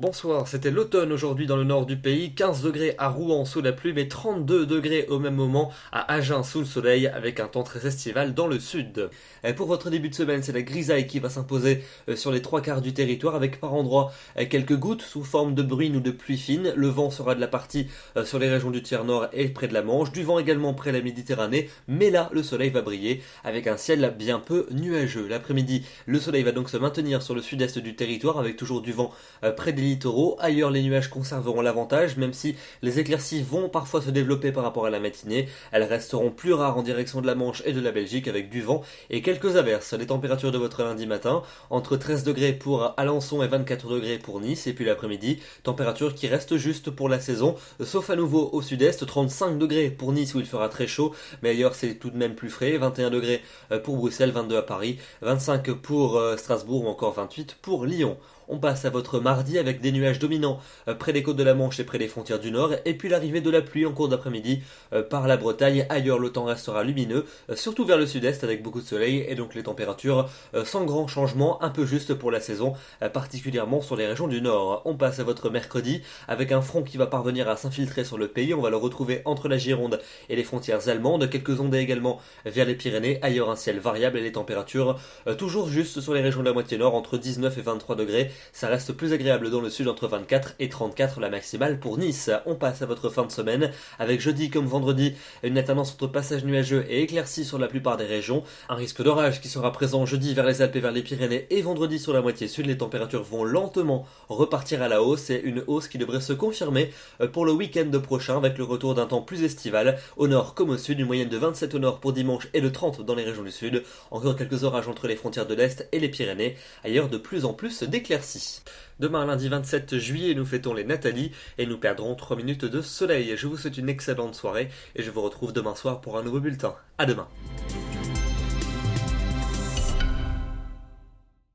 Bonsoir, c'était l'automne aujourd'hui dans le nord du pays, 15 degrés à Rouen sous la pluie, mais 32 degrés au même moment à Agen sous le soleil avec un temps très estival dans le sud. Et pour votre début de semaine, c'est la grisaille qui va s'imposer sur les trois quarts du territoire avec par endroits quelques gouttes sous forme de bruine ou de pluie fine. Le vent sera de la partie sur les régions du tiers nord et près de la Manche, du vent également près de la Méditerranée, mais là le soleil va briller avec un ciel bien peu nuageux. L'après-midi, le soleil va donc se maintenir sur le sud-est du territoire avec toujours du vent près des littoraux. Ailleurs, les nuages conserveront l'avantage, même si les éclaircies vont parfois se développer par rapport à la matinée. Elles resteront plus rares en direction de la Manche et de la Belgique avec du vent et quelques averses. Les températures de votre lundi matin, entre 13 degrés pour Alençon et 24 degrés pour Nice. Et puis l'après-midi, température qui reste juste pour la saison, sauf à nouveau au sud-est, 35 degrés pour Nice où il fera très chaud, mais ailleurs c'est tout de même plus frais, 21 degrés pour Bruxelles, 22 à Paris, 25 pour Strasbourg ou encore 28 pour Lyon. On passe à votre mardi avec des nuages dominants près des côtes de la Manche et près des frontières du Nord, et puis l'arrivée de la pluie en cours d'après-midi par la Bretagne. Ailleurs, le temps restera lumineux, surtout vers le sud-est avec beaucoup de soleil, et donc les températures sans grand changement, un peu juste pour la saison, particulièrement sur les régions du Nord. On passe à votre mercredi avec un front qui va parvenir à s'infiltrer sur le pays. On va le retrouver entre la Gironde et les frontières allemandes, quelques ondées également vers les Pyrénées. Ailleurs, un ciel variable et les températures toujours juste sur les régions de la moitié nord, entre 19 et 23 degrés. Ça reste plus agréable dans le sud, entre 24 et 34 la maximale pour Nice. On passe à votre fin de semaine avec jeudi comme vendredi une alternance entre passage nuageux et éclaircies sur la plupart des régions. Un risque d'orage qui sera présent jeudi vers les Alpes et vers les Pyrénées, et vendredi sur la moitié sud. Les températures vont lentement repartir à la hausse, et une hausse qui devrait se confirmer pour le week-end prochain avec le retour d'un temps plus estival au nord comme au sud. Une moyenne de 27 au nord pour dimanche et de 30 dans les régions du sud. Encore quelques orages entre les frontières de l'Est et les Pyrénées. Ailleurs, de plus en plus d'éclaircies. Demain, lundi 27 juillet, nous fêtons les Nathalie et nous perdrons 3 minutes de soleil. Je vous souhaite une excellente soirée et je vous retrouve demain soir pour un nouveau bulletin. À demain.